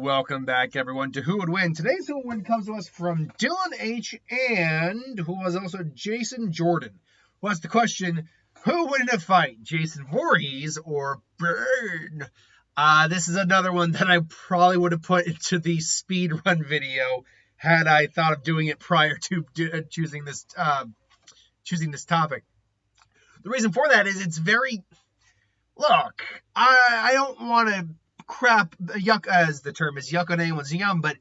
Welcome back, everyone, to Who Would Win. Today's Who Would Win comes to us from Dylan H. and who was also Jason Jordan, who asked the question, who would in a fight, Jason Voorhees or Bane? This is another one that I probably would have put into the speed run video had I thought of doing it prior to choosing this topic. The reason for that is it's very... Look, I don't want to yuck, as the term is, yuck on anyone's yum, but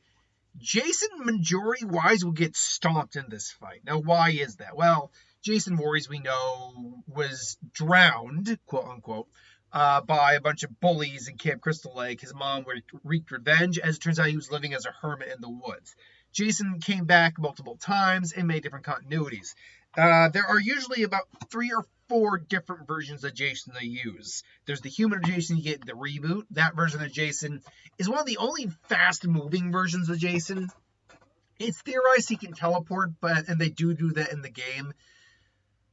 Jason, majority-wise, will get stomped in this fight. Now, why is that? Well, Jason Voorhees, we know, was drowned, quote-unquote, by a bunch of bullies in Camp Crystal Lake. His mom wreaked revenge. As it turns out, he was living as a hermit in the woods. Jason came back multiple times and made different continuities. There are usually about 3 or 4 different versions of Jason they use. There's the human Jason you get in the reboot. That version of Jason is one of the only fast-moving versions of Jason. It's theorized he can teleport, and they do that in the game.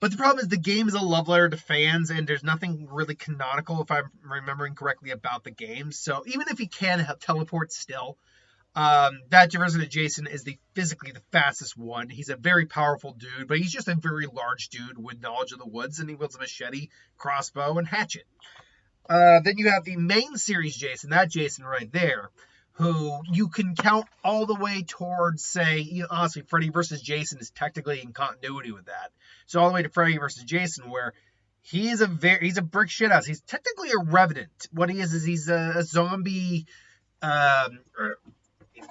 But the problem is the game is a love letter to fans, and there's nothing really canonical, if I'm remembering correctly, about the game. So even if he can teleport still, that version of Jason is physically the fastest one. He's a very powerful dude, but he's just a very large dude with knowledge of the woods, and he wields a machete, crossbow, and hatchet. Then you have the main series Jason, that Jason right there, who you can count all the way towards, say, honestly, Freddy vs. Jason is technically in continuity with that. So all the way to Freddy vs. Jason, where he's a brick shithouse. He's technically a revenant. What he is he's a zombie.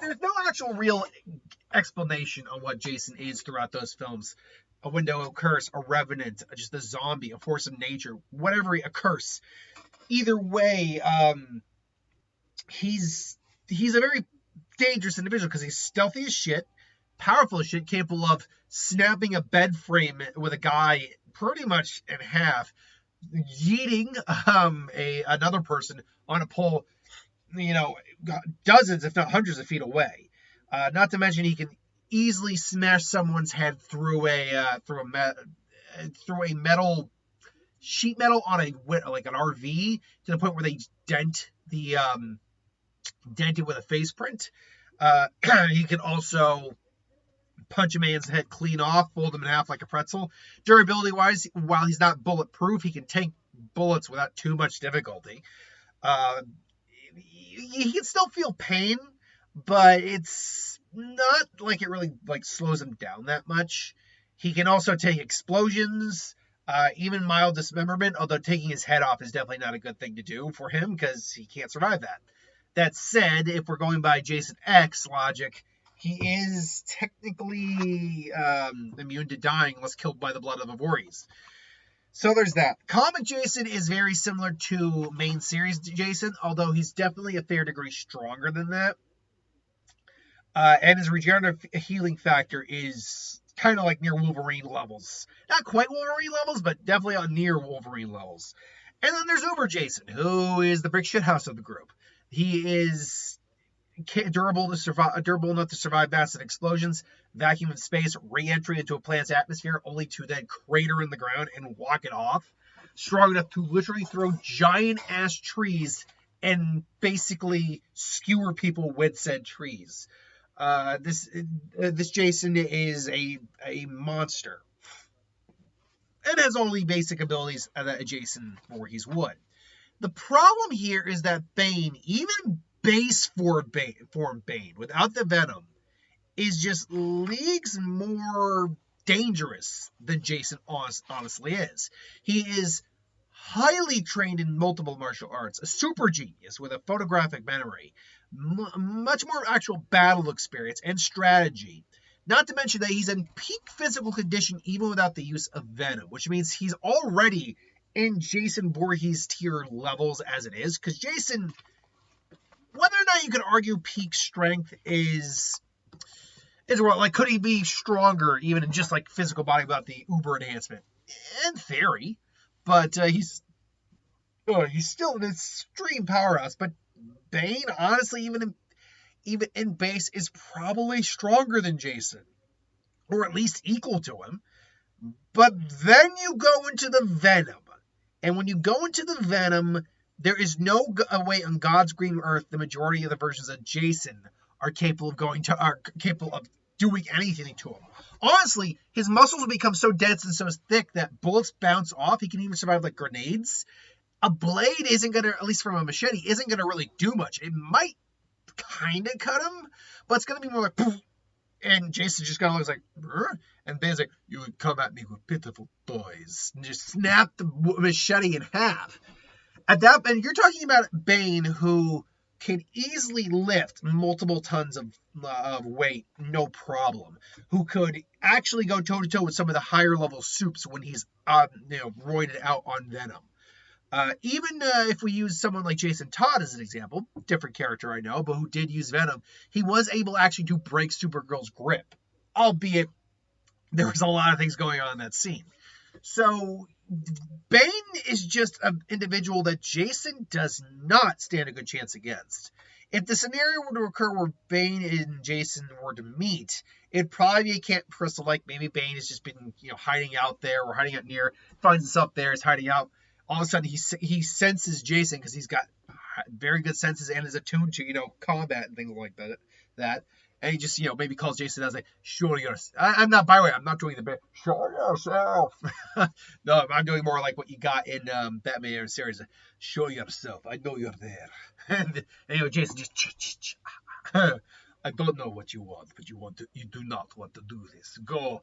There's no actual real explanation on what Jason is throughout those films. A window, a curse, a revenant, just a zombie, a force of nature, whatever, a curse. Either way, he's a very dangerous individual because he's stealthy as shit, powerful as shit, capable of snapping a bed frame with a guy pretty much in half, yeeting another person on a pole, dozens, if not hundreds of feet away. Not to mention he can easily smash someone's head through a metal sheet metal on an RV to the point where they dent it with a face print. He can also punch a man's head clean off, fold him in half like a pretzel. Durability wise, while he's not bulletproof, he can take bullets without too much difficulty. He can still feel pain, but it's not like it really slows him down that much. He can also take explosions, even mild dismemberment, although taking his head off is definitely not a good thing to do for him because he can't survive that. That said, if we're going by Jason X logic, he is technically immune to dying unless killed by the blood of a Voorhees. So there's that. Comic Jason is very similar to main series Jason, although he's definitely a fair degree stronger than that. And his regenerative healing factor is kind of like near Wolverine levels. Not quite Wolverine levels, but definitely on near Wolverine levels. And then there's Uber Jason, who is the brick shithouse of the group. He is durable enough to survive massive explosions, vacuum in space, re-entry into a planet's atmosphere, only to then crater in the ground and walk it off. Strong enough to literally throw giant-ass trees and basically skewer people with said trees. This Jason is a monster. And has all the basic abilities that a Jason Voorhees would. The problem here is that Bane, even base form Bane, without the venom, is just leagues more dangerous than Jason honestly is. He is highly trained in multiple martial arts, a super genius with a photographic memory, much more actual battle experience and strategy. Not to mention that he's in peak physical condition even without the use of venom, which means he's already in Jason Voorhees tier levels as it is, because Jason, whether or not you could argue peak strength is could he be stronger even in just physical body without the uber enhancement? In theory, but he's still an extreme powerhouse. But Bane, honestly, even in base, is probably stronger than Jason, or at least equal to him. But then you go into the venom. And when you go into the venom, There is no way on God's green earth the majority of the versions of Jason are capable of doing anything to him. Honestly, his muscles will become so dense and so thick that bullets bounce off. He can even survive like grenades. A blade isn't gonna, at least from a machete, isn't gonna really do much. It might kind of cut him, but it's gonna be more like poof. And Jason just kind of looks like, Rrr. And Bane's like, you would come at me with pitiful toys, and just snap the machete in half. At that, and you're talking about Bane, who can easily lift multiple tons of weight, no problem. Who could actually go toe to toe with some of the higher level supes when he's roided out on Venom. Even if we use someone like Jason Todd as an example, different character I know, but who did use Venom, he was able actually to break Supergirl's grip, albeit there was a lot of things going on in that scene. So Bane is just an individual that Jason does not stand a good chance against. If the scenario were to occur where Bane and Jason were to meet, it'd probably be a Camp Crystal, like maybe Bane has just been hiding out there or hiding out near, finds himself there, is hiding out. All of a sudden he senses Jason because he's got very good senses and is attuned to combat and things like that. And he just, maybe calls Jason as like, show yourself. I'm not, by the way, I'm not doing the bit, show yourself. No, I'm doing more like what you got in Batman series. Show yourself. I know you're there. And Jason just, I don't know what you want, but you do not want to do this. Go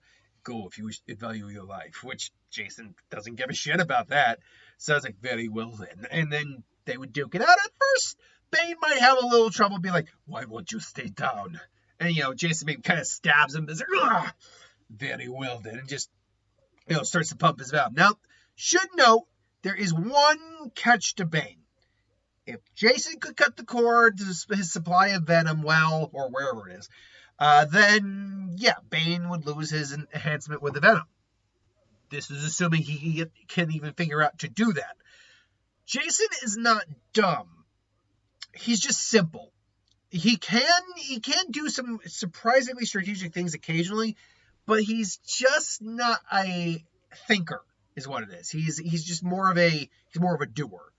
if you wish to value your life, which Jason doesn't give a shit about that. So I was like, very well then. And then they would duke it out. At first, Bane might have a little trouble being like, why won't you stay down? And, Jason maybe kind of stabs him. He's like, ugh, very well then. And just, starts to pump his valve. Now, should note, there is one catch to Bane. If Jason could cut the cord to his supply of Venom well, or wherever it is, then, yeah, Bane would lose his enhancement with the Venom. This is assuming he can even figure out to do that. Jason is not dumb. He's just simple. He can do some surprisingly strategic things occasionally, but he's just not a thinker, is what it is. He's just more of a doer.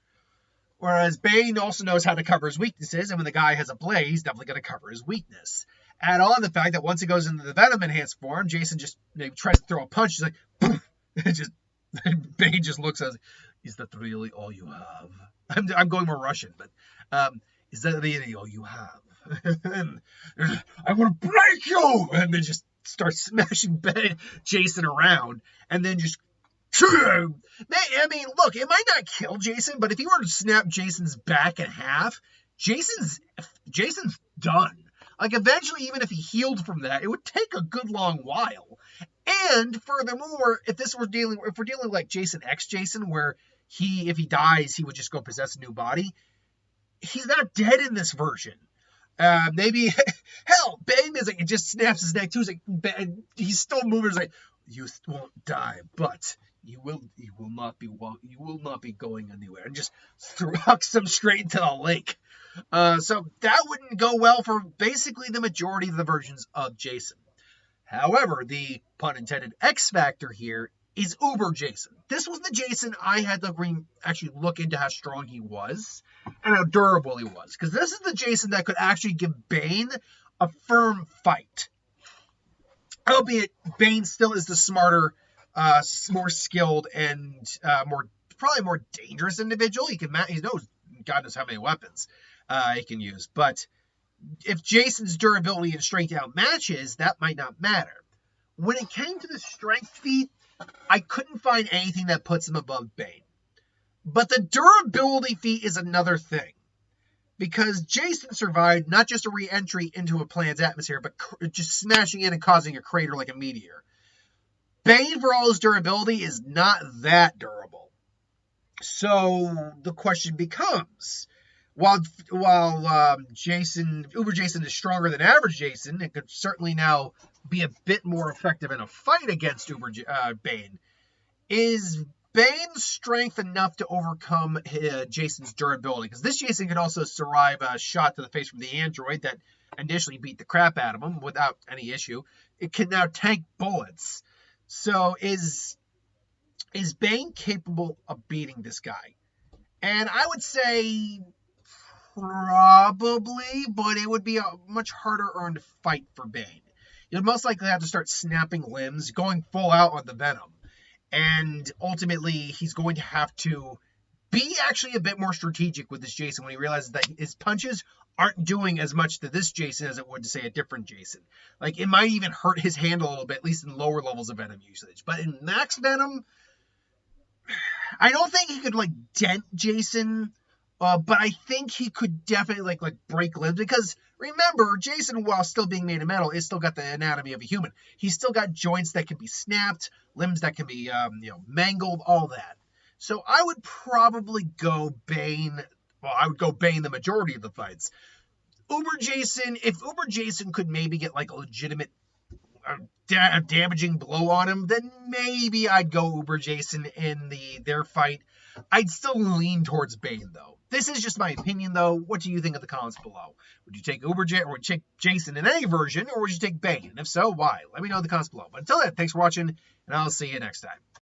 Whereas Bane also knows how to cover his weaknesses, and when the guy has a blade, he's definitely going to cover his weakness. Add on the fact that once he goes into the Venom enhanced form, Jason just maybe tries to throw a punch. He's like, poof, Bane just looks at us. Is that really all you have? I'm going more Russian, but is that really all you have? And I want to break you, and then just start smashing Jason around, and then just. I mean, look, it might not kill Jason, but if he were to snap Jason's back in half, Jason's done. Like, eventually, even if he healed from that, it would take a good long while. And furthermore, if we're dealing like Jason X Jason, where if he dies, he would just go possess a new body. He's not dead in this version. Maybe, hell, Bane is like, it just snaps his neck too. He's still moving. It's like, you won't die, but you will not be going anywhere, and just hucks him straight into the lake. So that wouldn't go well for basically the majority of the versions of Jason. However, the pun intended X factor here is Uber Jason. This was the Jason I had to actually look into how strong he was and how durable he was, because this is the Jason that could actually give Bane a firm fight. Albeit Bane still is the smarter, more skilled, and probably more dangerous individual. He knows God knows how many weapons he can use. But if Jason's durability and strength outmatches, that might not matter. When it came to the strength feat, I couldn't find anything that puts him above Bane. But the durability feat is another thing. Because Jason survived not just a re-entry into a planet's atmosphere, but just smashing in and causing a crater like a meteor. Bane, for all his durability, is not that durable. So the question becomes, while Uber Jason is stronger than average Jason, it could certainly now be a bit more effective in a fight against Bane. Is Bane's strength enough to overcome Jason's durability? Because this Jason can also survive a shot to the face from the android that initially beat the crap out of him without any issue. It can now tank bullets. So is Bane capable of beating this guy? And I would say probably, but it would be a much harder earned fight for Bane. You'd most likely have to start snapping limbs, going full out on the Venom. And ultimately, he's going to have to be actually a bit more strategic with this Jason when he realizes that his punches aren't doing as much to this Jason as it would to, say, a different Jason. Like, it might even hurt his hand a little bit, at least in lower levels of Venom usage. But in Max Venom, I don't think he could, like, dent Jason, but I think he could definitely, like break limbs. Because, remember, Jason, while still being made of metal, is still got the anatomy of a human. He's still got joints that can be snapped, limbs that can be, mangled, all that. So I would probably go Bane. Well, I would go Bane the majority of the fights. Uber Jason, if Uber Jason could maybe get like a legitimate damaging blow on him, then maybe I'd go Uber Jason in their fight. I'd still lean towards Bane though. This is just my opinion though. What do you think of the comments below? Would you take Uber Jason, or would you take Jason in any version, or would you take Bane? And if so, why? Let me know in the comments below. But until then, thanks for watching, and I'll see you next time.